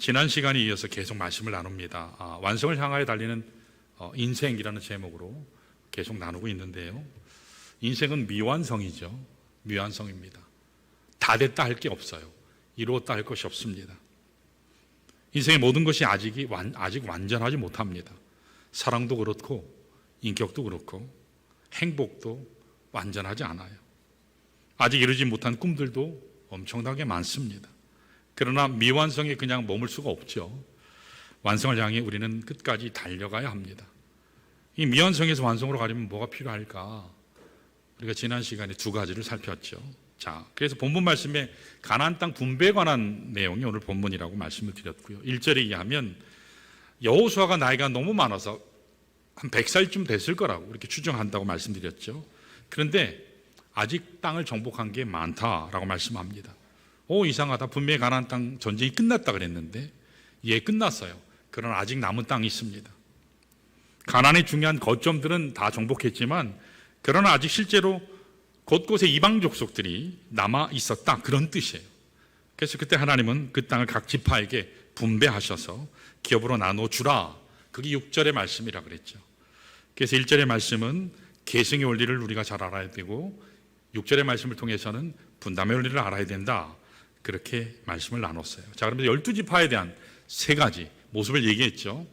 지난 시간에 이어서 계속 말씀을 나눕니다. 완성을 향하여 달리는 인생이라는 제목으로 계속 나누고 있는데요. 인생은 미완성이죠. 미완성입니다. 다 됐다 할 게 없어요. 이루었다 할 것이 없습니다. 인생의 모든 것이 아직 완전하지 못합니다. 사랑도 그렇고 인격도 그렇고 행복도 완전하지 않아요. 아직 이루지 못한 꿈들도 엄청나게 많습니다. 그러나 미완성에 그냥 머물 수가 없죠. 완성을 향해 우리는 끝까지 달려가야 합니다. 이 미완성에서 완성으로 가려면 뭐가 필요할까? 우리가 지난 시간에 두 가지를 살폈죠. 자, 그래서 본문 말씀에 가나안 땅 분배에 관한 내용이 오늘 본문이라고 말씀을 드렸고요. 1절에 의하면 여호수아가 나이가 너무 많아서 한 100살쯤 됐을 거라고 이렇게 추정한다고 말씀드렸죠. 그런데 아직 땅을 정복한 게 많다라고 말씀합니다. 이상하다. 분명히 가나안 땅 전쟁이 끝났다 그랬는데 끝났어요. 그러나 아직 남은 땅이 있습니다. 가나안의 중요한 거점들은 다 정복했지만 그러나 아직 실제로 곳곳에 이방 족속들이 남아 있었다, 그런 뜻이에요. 그래서 그때 하나님은 그 땅을 각 지파에게 분배하셔서 기업으로 나눠주라. 그게 6절의 말씀이라 그랬죠. 그래서 1절의 말씀은 계승의 원리를 우리가 잘 알아야 되고 6절의 말씀을 통해서는 분담의 원리를 알아야 된다, 그렇게 말씀을 나눴어요. 자, 그러면 12지파에 대한 세 가지 모습을 얘기했죠.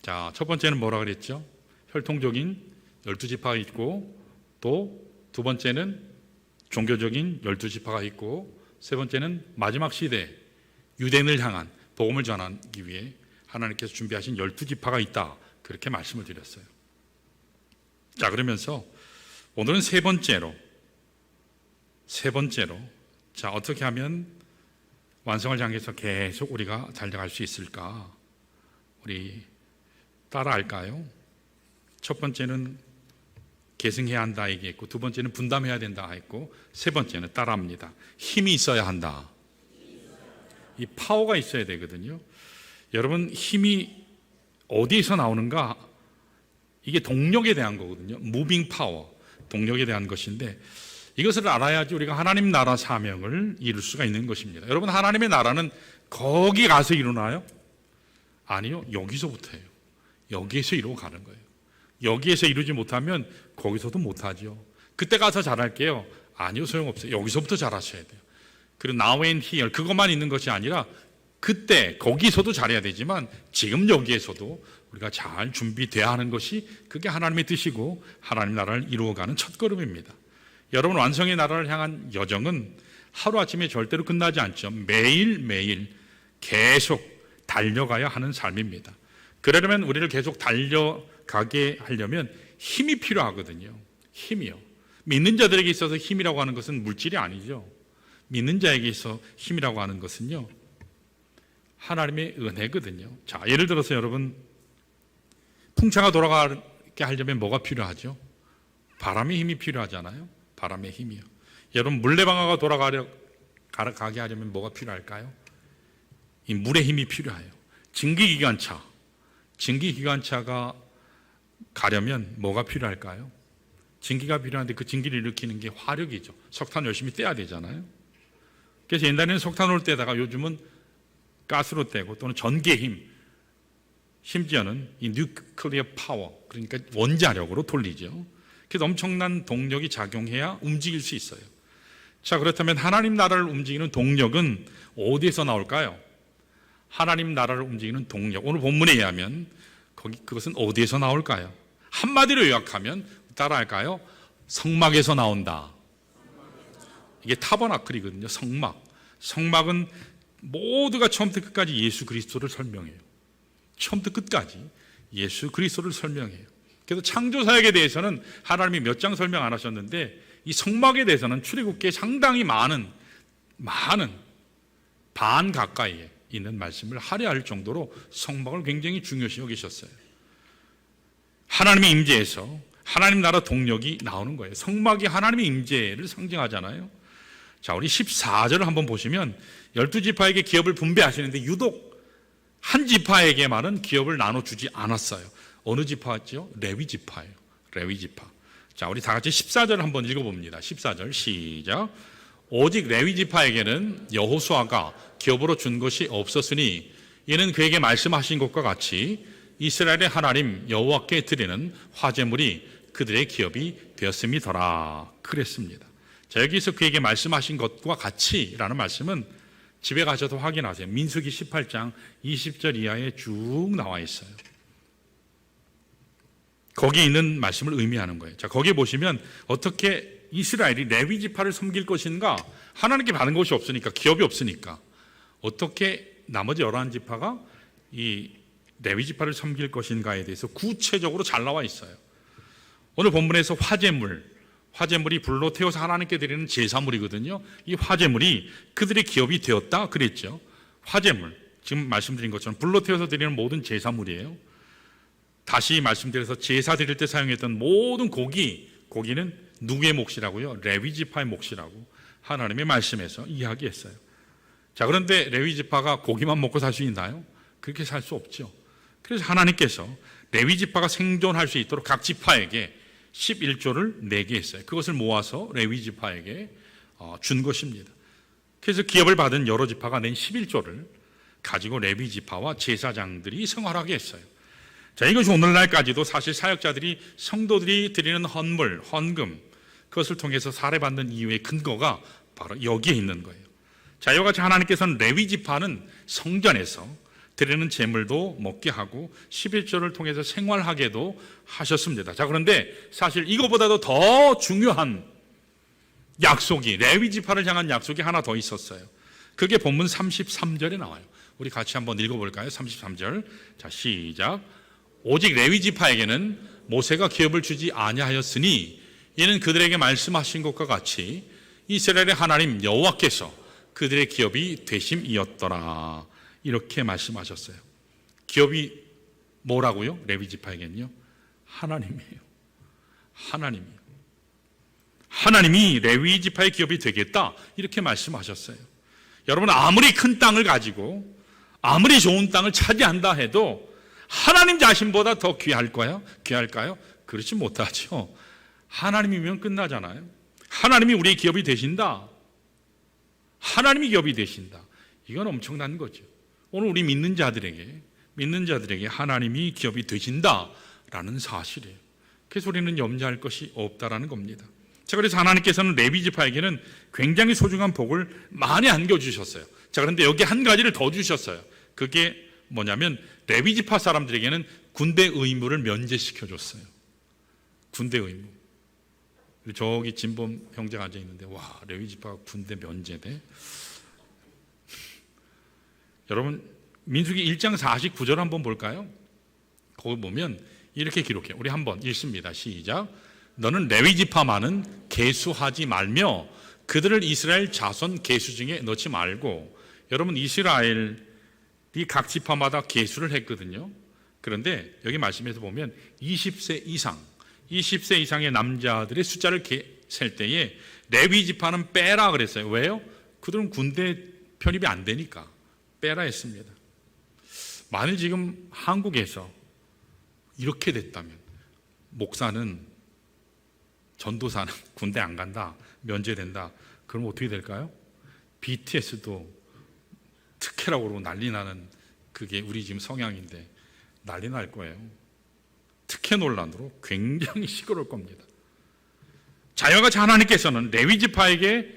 자, 첫 번째는 뭐라 그랬죠? 혈통적인 12지파가 있고, 또 두 번째는 종교적인 12지파가 있고, 세 번째는 마지막 시대 유대인을 향한 복음을 전하기 위해 하나님께서 준비하신 12지파가 있다, 그렇게 말씀을 드렸어요. 자, 그러면서 오늘은 세 번째로 자, 어떻게 하면 완성을 향해서 계속 우리가 달려갈 수 있을까? 우리 따라할까요? 첫 번째는 계승해야 한다 얘기했고, 두 번째는 분담해야 된다 했고, 세 번째는 따라합니다. 힘이 있어야 한다. 이 파워가 있어야 되거든요. 여러분, 힘이 어디에서 나오는가? 이게 동력에 대한 거거든요. 무빙 파워, 동력에 대한 것인데, 이것을 알아야지 우리가 하나님 나라 사명을 이룰 수가 있는 것입니다. 여러분, 하나님의 나라는 거기 가서 이루나요? 아니요, 여기서부터예요. 여기에서 이루고 가는 거예요. 여기에서 이루지 못하면 거기서도 못하죠. 그때 가서 잘할게요. 아니요, 소용없어요. 여기서부터 잘하셔야 돼요. 그리고 now and here, 그것만 있는 것이 아니라 그때 거기서도 잘해야 되지만 지금 여기에서도 우리가 잘 준비돼야 하는 것이, 그게 하나님의 뜻이고 하나님 나라를 이루어가는 첫걸음입니다. 여러분, 완성의 나라를 향한 여정은 하루아침에 절대로 끝나지 않죠. 매일매일 계속 달려가야 하는 삶입니다. 그러려면 우리를 계속 달려가게 하려면 힘이 필요하거든요. 힘이요. 믿는 자들에게 있어서 힘이라고 하는 것은 물질이 아니죠. 믿는 자에게 있어 힘이라고 하는 것은요, 하나님의 은혜거든요. 자, 예를 들어서 여러분, 풍차가 돌아가게 하려면 뭐가 필요하죠? 바람의 힘이 필요하잖아요. 바람의 힘이요. 여러분, 물레방아가 돌아가게 하려면 뭐가 필요할까요? 이 물의 힘이 필요해요. 증기기관차가 가려면 뭐가 필요할까요? 증기가 필요한데 그 증기를 일으키는 게 화력이죠. 석탄 열심히 떼야 되잖아요. 그래서 옛날에는 석탄으로 떼다가 요즘은 가스로 떼고, 또는 전기의 힘, 심지어는 이 뉴클리어 파워, 그러니까 원자력으로 돌리죠. 그래서 엄청난 동력이 작용해야 움직일 수 있어요. 자, 그렇다면 하나님 나라를 움직이는 동력은 어디에서 나올까요? 하나님 나라를 움직이는 동력, 오늘 본문에 의하면 그것은 어디에서 나올까요? 한마디로 요약하면 따라할까요? 성막에서 나온다. 이게 타버나클이거든요. 성막은 모두가 처음부터 끝까지 예수 그리스도를 설명해요. 처음부터 끝까지 예수 그리스도를 설명해요. 그래서 창조사역에 대해서는 하나님이 몇 장 설명 안 하셨는데, 이 성막에 대해서는 출애굽기에 상당히 많은 반 가까이에 있는 말씀을 할애할 정도로 성막을 굉장히 중요시 여기셨어요. 하나님의 임재에서 하나님 나라 동력이 나오는 거예요. 성막이 하나님의 임재를 상징하잖아요. 자, 우리 14절을 한번 보시면 12지파에게 기업을 분배하시는데 유독 한 지파에게만은 기업을 나눠주지 않았어요. 어느 지파였죠? 레위지파예요. 레위지파. 자, 우리 다 같이 14절 한번 읽어봅니다. 14절 시작. 오직 레위지파에게는 여호수아가 기업으로 준 것이 없었으니 이는 그에게 말씀하신 것과 같이 이스라엘의 하나님 여호와께 드리는 화제물이 그들의 기업이 되었음이더라 그랬습니다. 자, 여기서 그에게 말씀하신 것과 같이라는 말씀은 집에 가셔서 확인하세요. 민수기 18장 20절 이하에 쭉 나와 있어요. 거기 있는 말씀을 의미하는 거예요. 자, 거기에 보시면 어떻게 이스라엘이 레위 지파를 섬길 것인가? 하나님께 받은 것이 없으니까, 기업이 없으니까 어떻게 나머지 11지파가 이 레위 지파를 섬길 것인가에 대해서 구체적으로 잘 나와 있어요. 오늘 본문에서 화제물이 불로 태워서 하나님께 드리는 제사물이거든요. 이 화제물이 그들의 기업이 되었다 그랬죠. 화제물, 지금 말씀드린 것처럼 불로 태워서 드리는 모든 제사물이에요. 다시 말씀드려서 제사 드릴 때 사용했던 모든 고기는 누구의 몫이라고요? 레위 지파의 몫이라고 하나님의 말씀에서 이야기했어요. 자, 그런데 레위 지파가 고기만 먹고 살 수 있나요? 그렇게 살 수 없죠. 그래서 하나님께서 레위 지파가 생존할 수 있도록 각 지파에게 11조를 내게 했어요. 그것을 모아서 레위 지파에게 준 것입니다. 그래서 기업을 받은 여러 지파가 낸 11조를 가지고 레위 지파와 제사장들이 생활하게 했어요. 자, 이것이 오늘날까지도 사실 사역자들이 성도들이 드리는 헌금 그것을 통해서 살해받는 이유의 근거가 바로 여기에 있는 거예요. 자, 이와 같이 하나님께서는 레위 지파는 성전에서 드리는 제물도 먹게 하고 11조를 통해서 생활하게도 하셨습니다. 자, 그런데 사실 이거보다도 더 중요한 약속이, 레위 지파를 향한 약속이 하나 더 있었어요. 그게 본문 33절에 나와요. 우리 같이 한번 읽어볼까요? 33절. 자, 시작. 오직 레위 지파에게는 모세가 기업을 주지 아니하였으니 이는 그들에게 말씀하신 것과 같이 이스라엘의 하나님 여호와께서 그들의 기업이 되심이었더라. 이렇게 말씀하셨어요. 기업이 뭐라고요? 레위 지파에게는요? 하나님이에요. 하나님이 레위 지파의 기업이 되겠다. 이렇게 말씀하셨어요. 여러분, 아무리 큰 땅을 가지고 아무리 좋은 땅을 차지한다 해도 하나님 자신보다 더 귀할까요? 그렇지 못하죠. 하나님이면 끝나잖아요. 하나님이 우리의 기업이 되신다. 하나님이 기업이 되신다. 이건 엄청난 거죠. 오늘 우리 믿는 자들에게 하나님이 기업이 되신다라는 사실이에요. 그래서 우리는 염려할 것이 없다라는 겁니다. 자, 그래서 하나님께서는 레위 지파에게는 굉장히 소중한 복을 많이 안겨주셨어요. 자, 그런데 여기 한 가지를 더 주셨어요. 그게 뭐냐면 레위 지파 사람들에게는 군대 의무를 면제시켜줬어요. 군대 의무. 저기 진범 형제가 앉아 있는데, 와, 레위 지파가 군대 면제돼? 여러분, 민수기 1장 49절 한번 볼까요? 거기 보면 이렇게 기록해요. 우리 한번 읽습니다. 시작. 너는 레위 지파만은 계수하지 말며 그들을 이스라엘 자손 계수 중에 넣지 말고. 여러분, 이스라엘이 각 지파마다 계수를 했거든요. 그런데 여기 말씀에서 보면 20세 이상의 남자들의 숫자를 셀 때에 레위 지파는 빼라 그랬어요. 왜요? 그들은 군대 편입이 안 되니까 빼라 했습니다. 만일 지금 한국에서 이렇게 됐다면, 목사는, 전도사는 군대 안 간다, 면제된다, 그럼 어떻게 될까요? BTS도 특혜라고 그러고 난리 나는, 그게 우리 지금 성향인데 난리 날 거예요. 특혜 논란으로 굉장히 시끄러울 겁니다. 자, 이와 같이 하나님께서는 레위 지파에게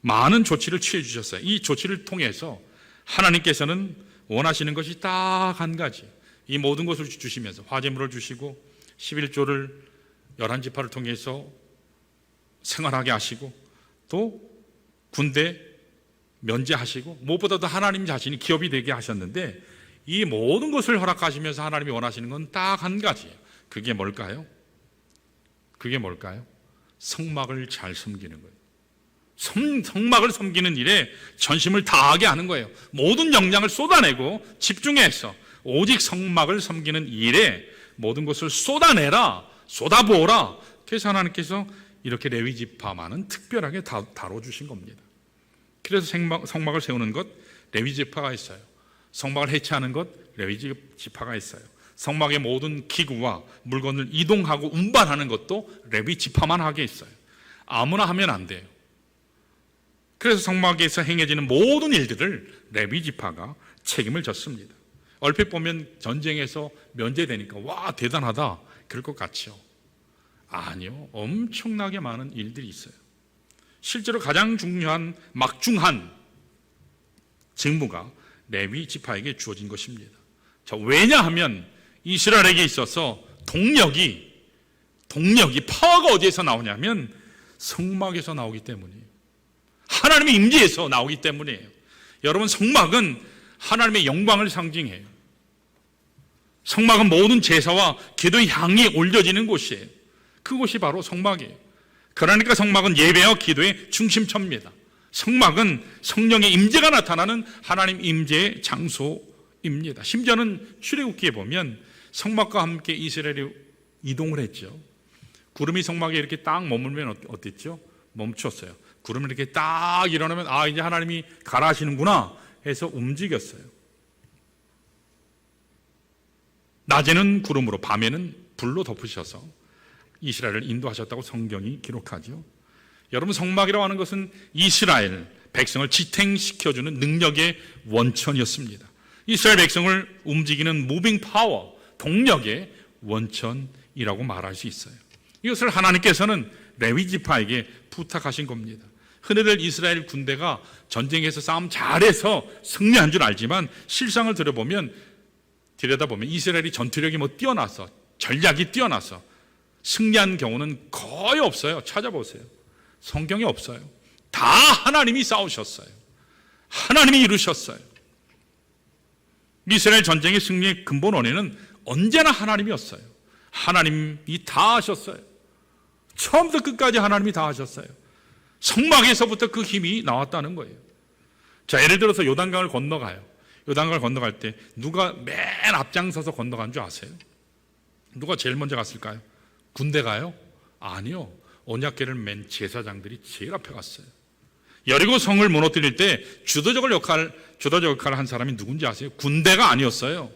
많은 조치를 취해 주셨어요. 이 조치를 통해서 하나님께서는 원하시는 것이 딱 한 가지, 이 모든 것을 주시면서 화제물을 주시고 11조를 11지파를 통해서 생활하게 하시고 또 군대 면제하시고 무엇보다도 하나님 자신이 기업이 되게 하셨는데, 이 모든 것을 허락하시면서 하나님이 원하시는 건 딱 한 가지예요. 그게 뭘까요? 성막을 잘 섬기는 거예요. 성막을 섬기는 일에 전심을 다하게 하는 거예요. 모든 역량을 쏟아내고 집중해서 오직 성막을 섬기는 일에 모든 것을 쏟아부어라. 그래서 하나님께서 이렇게 레위 지파만은 특별하게 다뤄주신 겁니다. 그래서 성막을 세우는 것, 레위 지파가 있어요. 성막을 해체하는 것, 레위 지파가 있어요. 성막의 모든 기구와 물건을 이동하고 운반하는 것도 레위 지파만 하게 있어요. 아무나 하면 안 돼요. 그래서 성막에서 행해지는 모든 일들을 레위 지파가 책임을 졌습니다. 얼핏 보면 전쟁에서 면제되니까 와 대단하다 그럴 것 같죠. 아니요, 엄청나게 많은 일들이 있어요. 실제로 가장 중요한 막중한 직무가 레위 지파에게 주어진 것입니다. 자, 왜냐하면 이스라엘에게 있어서 동력이 파워가 어디에서 나오냐면 성막에서 나오기 때문이에요. 하나님의 임재에서 나오기 때문이에요. 여러분, 성막은 하나님의 영광을 상징해요. 성막은 모든 제사와 기도의 향이 올려지는 곳이에요. 그곳이 바로 성막이에요. 그러니까 성막은 예배와 기도의 중심처입니다. 성막은 성령의 임재가 나타나는 하나님 임재의 장소입니다. 심지어는 출애굽기에 보면 성막과 함께 이스라엘이 이동을 했죠. 구름이 성막에 이렇게 딱 머물면 어땠죠? 멈췄어요. 구름이 이렇게 딱 일어나면 이제 하나님이 가라 하시는구나 해서 움직였어요. 낮에는 구름으로 밤에는 불로 덮으셔서 이스라엘을 인도하셨다고 성경이 기록하죠. 여러분, 성막이라고 하는 것은 이스라엘 백성을 지탱시켜주는 능력의 원천이었습니다. 이스라엘 백성을 움직이는 무빙 파워, 동력의 원천이라고 말할 수 있어요. 이것을 하나님께서는 레위 지파에게 부탁하신 겁니다. 흔히들 이스라엘 군대가 전쟁에서 싸움 잘해서 승리한 줄 알지만 실상을 들여다보면 이스라엘이 전투력이 뛰어나서 전략이 뛰어나서 승리한 경우는 거의 없어요. 찾아보세요. 성경에 없어요. 다 하나님이 싸우셨어요. 하나님이 이루셨어요. 이스라엘 전쟁의 승리의 근본 원인은 언제나 하나님이었어요. 하나님이 다 하셨어요. 처음부터 끝까지 하나님이 다 하셨어요. 성막에서부터 그 힘이 나왔다는 거예요. 자, 예를 들어서 요단강을 건너가요. 요단강을 건너갈 때 누가 맨 앞장서서 건너간 줄 아세요? 누가 제일 먼저 갔을까요? 군대가요? 아니요. 언약궤를 맨 제사장들이 제일 앞에 갔어요. 여리고 성을 무너뜨릴 때 주도적 역할을 한 사람이 누군지 아세요? 군대가 아니었어요.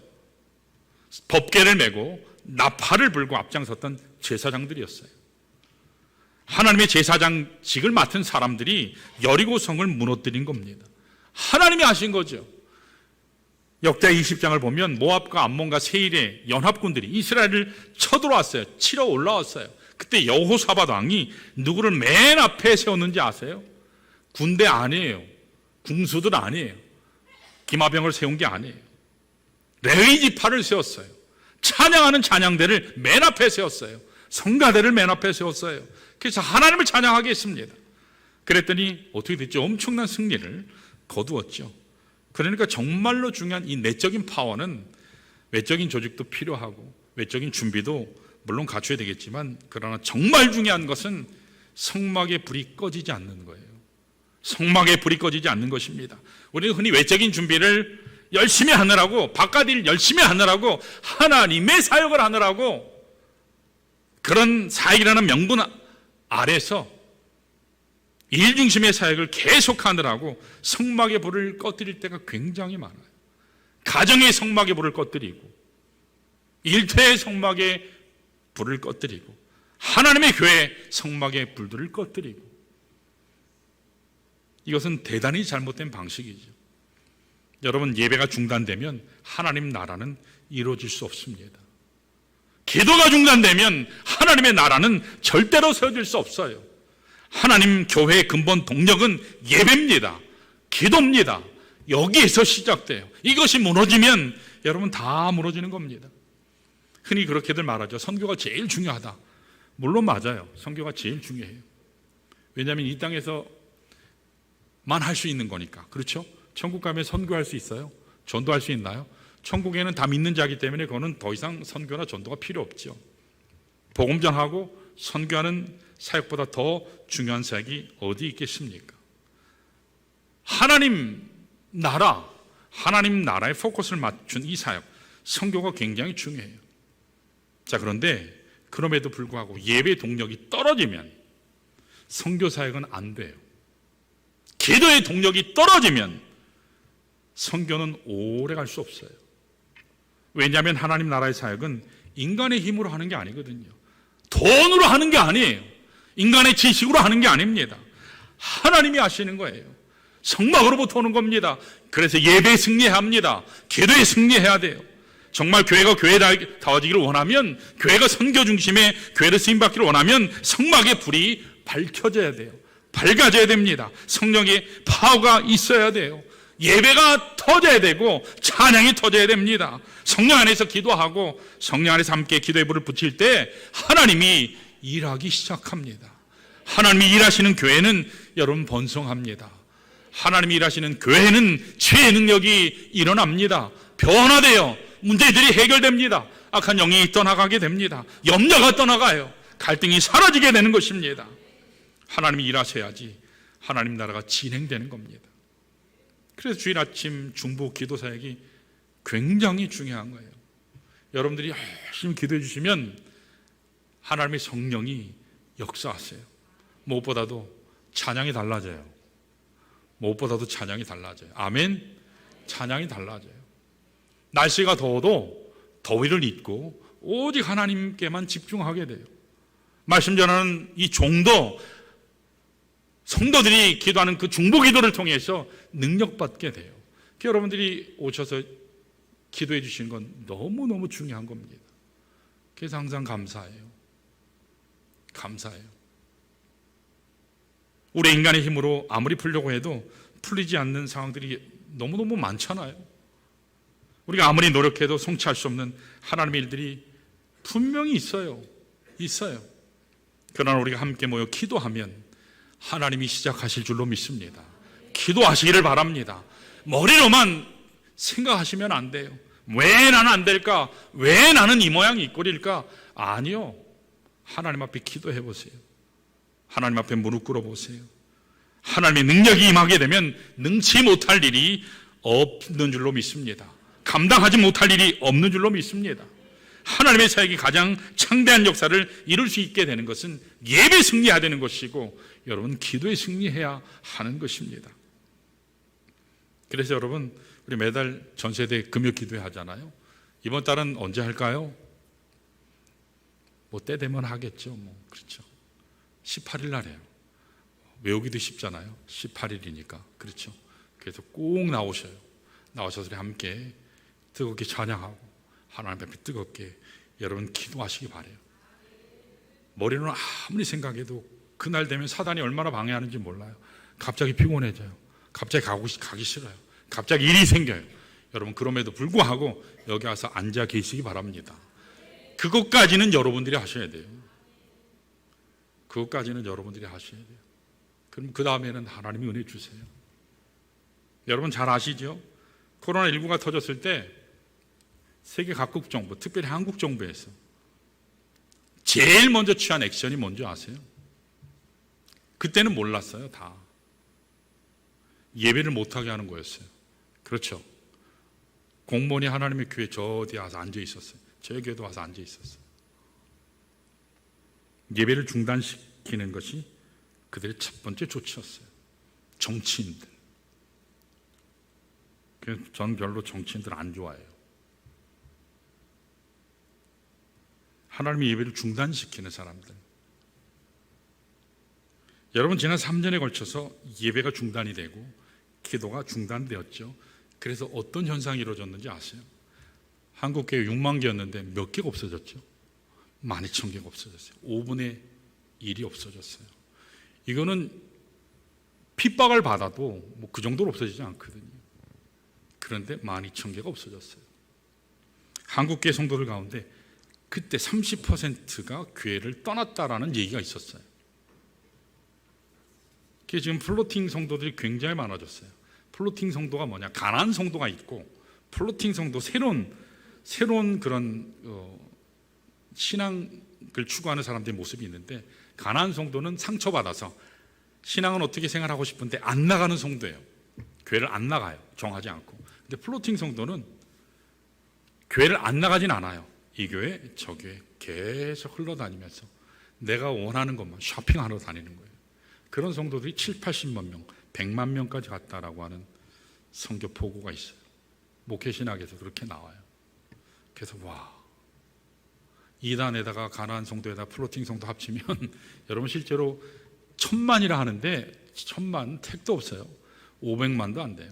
법궤를 메고 나팔을 불고 앞장섰던 제사장들이었어요. 하나님의 제사장직을 맡은 사람들이 여리고 성을 무너뜨린 겁니다. 하나님이 하신 거죠. 역대 20장을 보면 모압과 암몬과 세일의 연합군들이 이스라엘을 쳐들어왔어요. 치러 올라왔어요. 그때 여호사밧 왕이 누구를 맨 앞에 세웠는지 아세요? 군대 아니에요. 궁수들 아니에요. 기마병을 세운 게 아니에요. 레위 지파를 세웠어요. 찬양하는 찬양대를 맨 앞에 세웠어요. 성가대를 맨 앞에 세웠어요. 그래서 하나님을 찬양하게 했습니다. 그랬더니 어떻게 됐죠? 엄청난 승리를 거두었죠. 그러니까 정말로 중요한 이 내적인 파워는 외적인 조직도 필요하고 외적인 준비도 물론 갖춰야 되겠지만, 그러나 정말 중요한 것은 성막의 불이 꺼지지 않는 거예요. 성막의 불이 꺼지지 않는 것입니다. 우리는 흔히 외적인 준비를 열심히 하느라고, 바깥 일 열심히 하느라고, 하나님의 사역을 하느라고, 그런 사역이라는 명분 아래서 일 중심의 사역을 계속하느라고 성막의 불을 꺼뜨릴 때가 굉장히 많아요. 가정의 성막의 불을 꺼뜨리고, 일터의 성막의 불을 꺼뜨리고, 하나님의 교회 성막의 불들을 꺼뜨리고, 이것은 대단히 잘못된 방식이죠. 여러분, 예배가 중단되면 하나님 나라는 이루어질 수 없습니다. 기도가 중단되면 하나님의 나라는 절대로 세워질 수 없어요. 하나님 교회의 근본 동력은 예배입니다. 기도입니다. 여기에서 시작돼요. 이것이 무너지면 여러분 다 무너지는 겁니다. 흔히 그렇게들 말하죠. 선교가 제일 중요하다. 물론 맞아요. 선교가 제일 중요해요. 왜냐하면 이 땅에서만 할 수 있는 거니까. 그렇죠? 천국 가면 선교할 수 있어요? 전도할 수 있나요? 천국에는 다 믿는 자이기 때문에 그거는 더 이상 선교나 전도가 필요 없죠. 복음 전하고 선교하는 사역보다 더 중요한 사역이 어디 있겠습니까? 하나님 나라에 포커스를 맞춘 이 사역, 선교가 굉장히 중요해요. 자, 그런데 그럼에도 불구하고 예배 동력이 떨어지면 선교 사역은 안 돼요. 기도의 동력이 떨어지면 선교는 오래 갈 수 없어요. 왜냐하면 하나님 나라의 사역은 인간의 힘으로 하는 게 아니거든요. 돈으로 하는 게 아니에요. 인간의 지식으로 하는 게 아닙니다. 하나님이 하시는 거예요. 성막으로부터 오는 겁니다. 그래서 예배에 승리해야 합니다. 기도에 승리해야 돼요. 정말 교회가 교회다워지기를 원하면, 교회가 선교 중심의 교회를 쓰임받기를 원하면 성막의 불이 밝혀져야 돼요. 밝아져야 됩니다. 성령의 파워가 있어야 돼요. 예배가 터져야 되고 찬양이 터져야 됩니다. 성령 안에서 기도하고 성령 안에서 함께 기도의 불을 붙일 때 하나님이 일하기 시작합니다. 하나님이 일하시는 교회는 여러분 번성합니다. 하나님이 일하시는 교회는 지혜의 능력이 일어납니다. 변화돼요. 문제들이 해결됩니다. 악한 영이 떠나가게 됩니다. 염려가 떠나가요. 갈등이 사라지게 되는 것입니다. 하나님이 일하셔야지 하나님 나라가 진행되는 겁니다. 그래서 주일 아침 중보 기도 사역이 굉장히 중요한 거예요. 여러분들이 열심히 기도해 주시면 하나님의 성령이 역사하세요. 무엇보다도 찬양이 달라져요. 무엇보다도 찬양이 달라져요. 아멘. 찬양이 달라져요. 날씨가 더워도 더위를 잊고 오직 하나님께만 집중하게 돼요. 말씀 전하는 이 종도, 성도들이 기도하는 그 중보 기도를 통해서 능력받게 돼요. 여러분들이 오셔서 기도해 주시는 건 너무너무 중요한 겁니다. 그래서 항상 감사해요. 감사해요. 우리 인간의 힘으로 아무리 풀려고 해도 풀리지 않는 상황들이 너무너무 많잖아요. 우리가 아무리 노력해도 성취할 수 없는 하나님의 일들이 분명히 있어요. 그러나 우리가 함께 모여 기도하면 하나님이 시작하실 줄로 믿습니다. 기도하시기를 바랍니다. 머리로만 생각하시면 안 돼요. 왜 나는 안 될까? 왜 나는 이 모양이 이 꼴일까? 아니요. 하나님 앞에 기도해 보세요. 하나님 앞에 무릎 꿇어 보세요. 하나님의 능력이 임하게 되면 능치 못할 일이 없는 줄로 믿습니다. 감당하지 못할 일이 없는 줄로 믿습니다. 하나님의 사역이 가장 창대한 역사를 이룰 수 있게 되는 것은 예배 승리해야 되는 것이고, 여러분 기도에 승리해야 하는 것입니다. 그래서 여러분, 우리 매달 전세대 금요 기도회 하잖아요. 이번 달은 언제 할까요? 뭐 때 되면 하겠죠. 그렇죠. 18일 날 해요. 외우기도 쉽잖아요. 18일이니까. 그렇죠. 그래서 꼭 나오셔요. 나오셔서 우리 함께 뜨겁게 찬양하고 하나님 앞에 뜨겁게 여러분 기도하시기 바래요. 머리로는 아무리 생각해도 그날 되면 사단이 얼마나 방해하는지 몰라요. 갑자기 피곤해져요. 갑자기 가기 싫어요. 갑자기 일이 생겨요. 여러분 그럼에도 불구하고 여기 와서 앉아 계시기 바랍니다. 그것까지는 여러분들이 하셔야 돼요. 그것까지는 여러분들이 하셔야 돼요. 그럼 그 다음에는 하나님이 은혜 주세요. 여러분 잘 아시죠? 코로나19가 터졌을 때 세계 각국 정부, 특별히 한국 정부에서 제일 먼저 취한 액션이 뭔지 아세요? 그때는 몰랐어요. 다 예배를 못하게 하는 거였어요. 그렇죠. 공무원이 하나님의 교회 저 어디에 와서 앉아 있었어요. 저희 교회도 와서 앉아 있었어요. 예배를 중단시키는 것이 그들의 첫 번째 조치였어요. 정치인들. 그래서 전 별로 정치인들 안 좋아해요. 하나님의 예배를 중단시키는 사람들. 여러분 지난 3년에 걸쳐서 예배가 중단이 되고 기도가 중단되었죠. 그래서 어떤 현상이 이루어졌는지 아세요? 한국교회 6만 개였는데 몇 개가 없어졌죠? 12,000개가 없어졌어요. 5분의 1이 없어졌어요. 이거는 핍박을 받아도 뭐 그 정도로 없어지지 않거든요. 그런데 12,000개가 없어졌어요. 한국교회 성도들 가운데 그때 30%가 교회를 떠났다라는 얘기가 있었어요. 그게 지금 플로팅 성도들이 굉장히 많아졌어요. 플로팅 성도가 뭐냐? 가난한 성도가 있고 플로팅 성도 새로운 그런 신앙을 추구하는 사람들의 모습이 있는데, 가난한 성도는 상처받아서 신앙은 어떻게 생활하고 싶은데 안 나가는 성도예요. 교회를 안 나가요. 정하지 않고. 근데 플로팅 성도는 교회를 안 나가진 않아요. 이 교회 저 교회 계속 흘러다니면서 내가 원하는 것만 쇼핑하러 다니는 거예요. 그런 성도들이 7, 80만 명, 100만 명까지 갔다라고 하는 선교 보고가 있어요. 목회신학에서 그렇게 나와요. 그래서 와, 이단에다가 가난한 성도에다 플로팅 성도 합치면 여러분 실제로 1000만이라 하는데 1000만 택도 없어요. 500만도 안 돼요.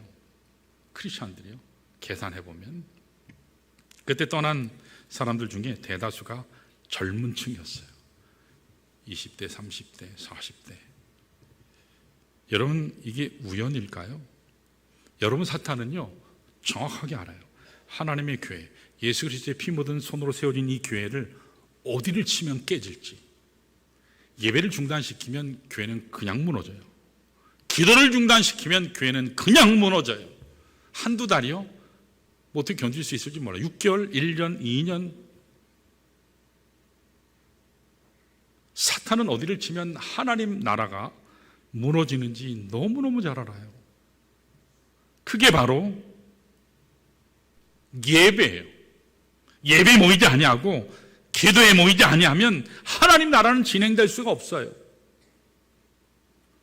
크리스천들이요. 계산해보면. 그때 떠난 사람들 중에 대다수가 젊은 층이었어요. 20대, 30대, 40대. 여러분, 이게 우연일까요? 여러분, 사탄은요 정확하게 알아요. 하나님의 교회, 예수 그리스도의 피 묻은 손으로 세워진 이 교회를 어디를 치면 깨질지. 예배를 중단시키면 교회는 그냥 무너져요. 기도를 중단시키면 교회는 그냥 무너져요. 한두 달이요? 뭐 어떻게 견딜 수 있을지 몰라요. 6개월, 1년, 2년. 사탄은 어디를 치면 하나님 나라가 무너지는지 너무너무 잘 알아요. 그게 바로 예배예요. 예배에 모이지 아니하고 기도에 모이지 아니하면 하나님 나라는 진행될 수가 없어요.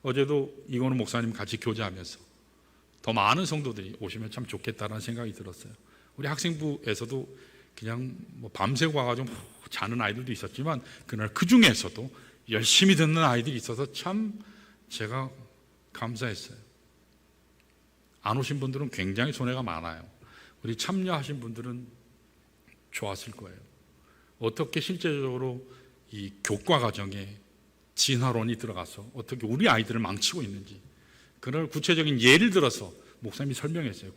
어제도 이건우 목사님 같이 교제하면서 더 많은 성도들이 오시면 참 좋겠다라는 생각이 들었어요. 우리 학생부에서도 그냥 뭐 밤새고 와가지고 자는 아이들도 있었지만 그날 그 중에서도 열심히 듣는 아이들이 있어서 참 제가 감사했어요. 안 오신 분들은 굉장히 손해가 많아요. 우리 참여하신 분들은 좋았을 거예요. 어떻게 실제적으로 이 교과 과정에 진화론이 들어가서 어떻게 우리 아이들을 망치고 있는지 그런 구체적인 예를 들어서 목사님이 설명했어요.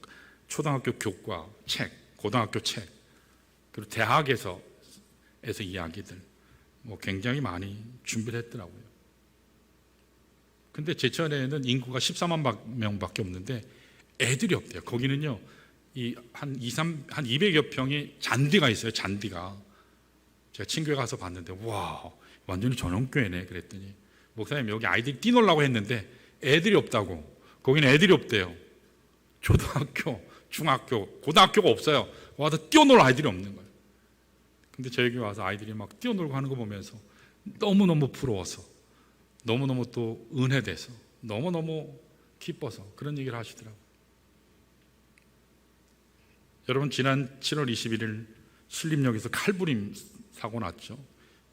초등학교 교과 책, 고등학교 책, 그리고 대학에서 이야기들 뭐 굉장히 많이 준비를 했더라고요. 근데 제천에는 인구가 14만 명밖에 없는데 애들이 없대요. 거기는요, 한 200여 평의 잔디가 있어요. 잔디가. 제가 친교회 가서 봤는데, 와, 완전히 전원교회네. 그랬더니, 목사님, 여기 아이들이 뛰놀라고 했는데, 애들이 없다고. 거기는 애들이 없대요. 초등학교, 중학교, 고등학교가 없어요. 와서 뛰어놀 아이들이 없는 거예요. 근데 저희 교회 와서 아이들이 막 뛰어놀고 하는 거 보면서 너무너무 부러워서, 너무너무 또 은혜돼서, 너무너무 기뻐서 그런 얘기를 하시더라고요. 여러분, 지난 7월 21일 신림역에서 칼부림 사고 났죠.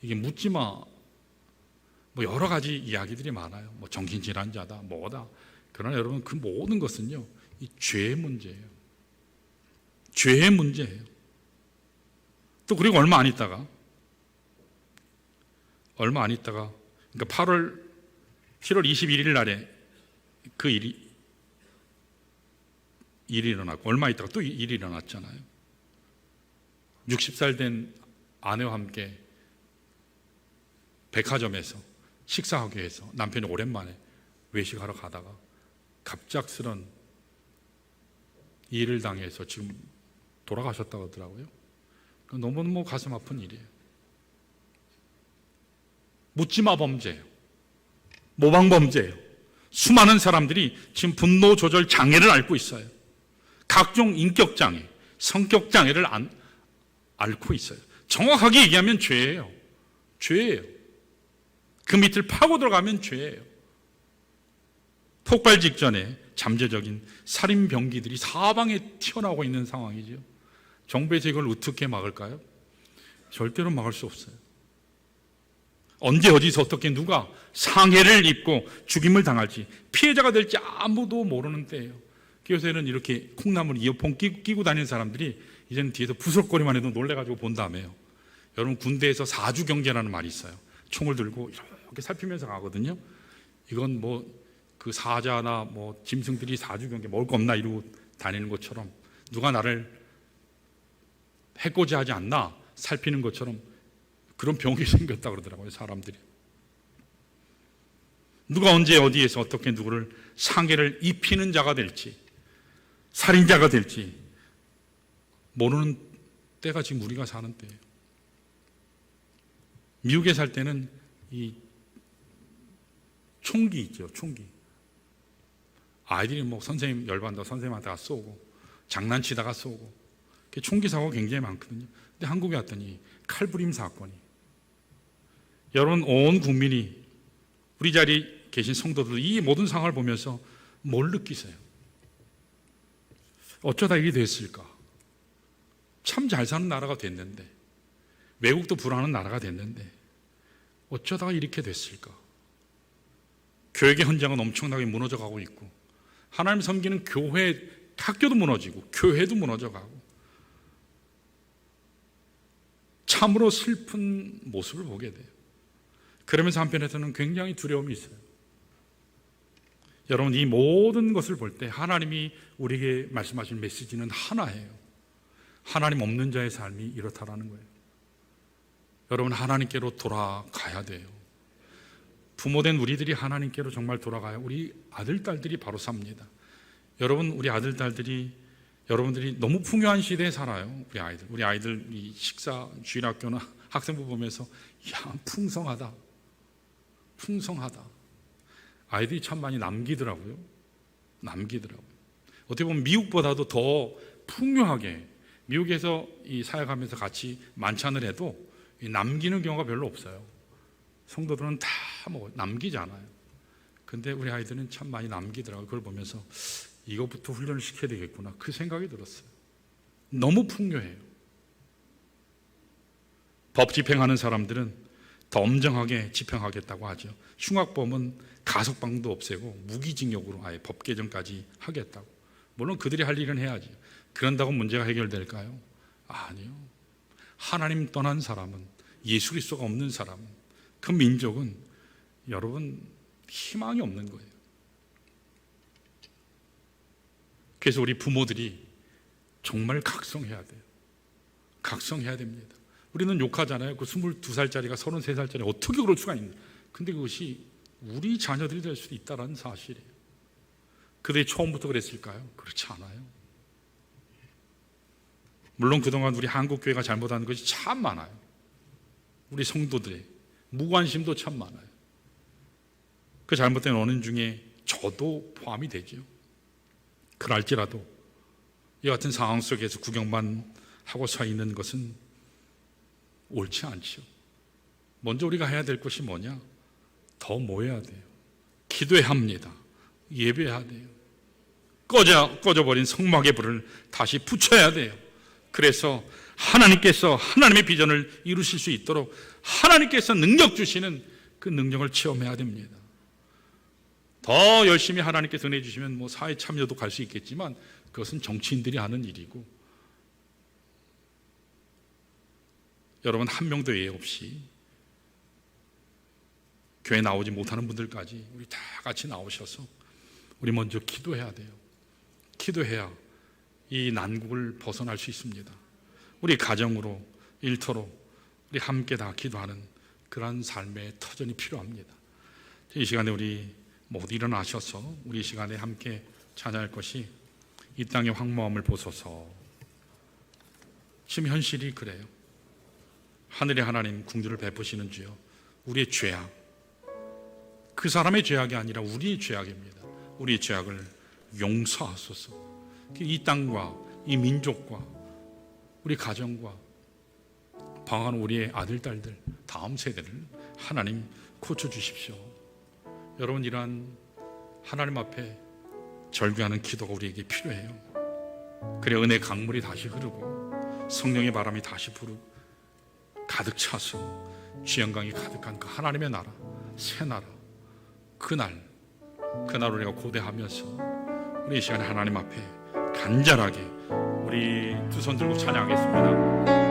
이게 묻지마, 뭐 여러 가지 이야기들이 많아요. 뭐 정신질환자다, 뭐다. 그러나 여러분, 그 모든 것은요, 이 죄의 문제예요. 죄의 문제예요. 또 그리고 얼마 안 있다가, 그러니까 7월 21일 날에 그 일이 일어났고, 얼마 있다가 또 일이 일어났잖아요. 60살 된 아내와 함께 백화점에서 식사하기 위해서 남편이 오랜만에 외식하러 가다가 갑작스런 일을 당해서 지금 돌아가셨다고 하더라고요. 너무너무 가슴 아픈 일이에요. 묻지마 범죄예요. 모방 범죄예요. 수많은 사람들이 지금 분노 조절 장애를 앓고 있어요. 각종 인격 장애, 성격 장애를 앓고 있어요. 정확하게 얘기하면 죄예요. 죄예요. 그 밑을 파고 들어가면 죄예요. 폭발 직전에 잠재적인 살인 병기들이 사방에 튀어나오고 있는 상황이죠. 정부에서 이걸 어떻게 막을까요? 절대로 막을 수 없어요. 언제 어디서 어떻게 누가 상해를 입고 죽임을 당할지, 피해자가 될지 아무도 모르는 때예요. 요새는 이렇게 콩나물 이어폰 끼고 다니는 사람들이 이제는 뒤에서 부스럭거리만 해도 놀래가지고 본 다음에요. 여러분, 군대에서 사주 경계라는 말이 있어요. 총을 들고 이렇게 살피면서 가거든요. 이건 뭐 그 사자나 뭐 짐승들이 사주 경계 먹을 거 없나 이러고 다니는 것처럼, 누가 나를 해코지 하지 않나 살피는 것처럼 그런 병이 생겼다 그러더라고요, 사람들이. 누가 언제 어디에서 어떻게 누구를 상해를 입히는 자가 될지, 살인자가 될지 모르는 때가 지금 우리가 사는 때예요. 미국에 살 때는 이 총기 있죠, 총기. 아이들이 뭐 선생님 열받는다고 선생님한테 쏘고, 장난치다가 쏘고, 총기 사고가 굉장히 많거든요. 근데 한국에 왔더니 칼부림 사건이. 여러분, 온 국민이, 우리 자리에 계신 성도들, 이 모든 상황을 보면서 뭘 느끼세요? 어쩌다 이게 됐을까? 참 잘 사는 나라가 됐는데, 외국도 불안한 나라가 됐는데 어쩌다가 이렇게 됐을까? 교육의 현장은 엄청나게 무너져 가고 있고, 하나님 섬기는 교회, 학교도 무너지고 교회도 무너져 가고, 참으로 슬픈 모습을 보게 돼요. 그러면서 한편에서는 굉장히 두려움이 있어요. 여러분, 이 모든 것을 볼 때 하나님이 우리에게 말씀하신 메시지는 하나예요. 하나님 없는 자의 삶이 이렇다라는 거예요. 여러분, 하나님께로 돌아가야 돼요. 부모된 우리들이 하나님께로 정말 돌아가야 우리 아들, 딸들이 바로 삽니다. 여러분, 우리 아들, 딸들이, 여러분들이 너무 풍요한 시대에 살아요. 우리 아이들 이 식사, 주일학교나 학생부 보면서, 야, 풍성하다. 아이들이 참 많이 남기더라고요. 어떻게 보면 미국보다도 더 풍요하게, 미국에서 이 사역하면서 같이 만찬을 해도 남기는 경우가 별로 없어요. 성도들은 다 뭐 남기잖아요. 근데 우리 아이들은 참 많이 남기더라고요. 그걸 보면서 이것부터 훈련을 시켜야 되겠구나, 그 생각이 들었어요. 너무 풍요해요. 법 집행하는 사람들은 더 엄정하게 집행하겠다고 하죠. 흉악범은 가석방도 없애고 무기징역으로 아예 법 개정까지 하겠다고. 물론 그들이 할 일은 해야지. 그런다고 문제가 해결될까요? 아니요. 하나님 떠난 사람은, 예수 그리스도가 없는 사람은, 그 민족은 여러분 희망이 없는 거예요. 그래서 우리 부모들이 정말 각성해야 돼요. 각성해야 됩니다. 우리는 욕하잖아요. 그 22살짜리가 33살짜리 어떻게 그럴 수가 있나. 근데 그것이 우리 자녀들이 될 수도 있다는 사실이에요. 그들이 처음부터 그랬을까요? 그렇지 않아요. 물론 그동안 우리 한국교회가 잘못한 것이 참 많아요. 우리 성도들의 무관심도 참 많아요. 그 잘못된 원인 중에 저도 포함이 되죠. 그럴지라도 이 같은 상황 속에서 구경만 하고 서 있는 것은 옳지 않죠. 먼저 우리가 해야 될 것이 뭐냐? 더 모여야 돼요. 기도해야 합니다. 예배해야 돼요. 꺼져버린 성막의 불을 다시 붙여야 돼요. 그래서 하나님께서 하나님의 비전을 이루실 수 있도록 하나님께서 능력 주시는 그 능력을 체험해야 됩니다. 더 열심히 하나님께서 은혜 주시면 뭐 사회 참여도 갈 수 있겠지만 그것은 정치인들이 하는 일이고, 여러분 한 명도 예외 없이 교회 나오지 못하는 분들까지 우리 다 같이 나오셔서 우리 먼저 기도해야 돼요. 기도해야 이 난국을 벗어날 수 있습니다. 우리 가정으로, 일터로 우리 함께 다 기도하는 그러한 삶의 터전이 필요합니다. 이 시간에 우리 모두 일어나셔서 우리 시간에 함께 찬양할 것이 이 땅의 황무함을 보소서. 지금 현실이 그래요. 하늘의 하나님 궁주를 베푸시는 주여, 우리의 죄악, 그 사람의 죄악이 아니라 우리의 죄악입니다. 우리의 죄악을 용서하소서. 이 땅과 이 민족과 우리 가정과 방황하는 우리의 아들, 딸들, 다음 세대를 하나님 고쳐주십시오. 여러분, 이러한 하나님 앞에 절규하는 기도가 우리에게 필요해요. 그래 은혜의 강물이 다시 흐르고 성령의 바람이 다시 가득 차서 주영광이 가득한 그 하나님의 나라, 새 나라, 그날 우리가 고대하면서 우리 이 시간에 하나님 앞에 간절하게 우리 두 손 들고 찬양하겠습니다.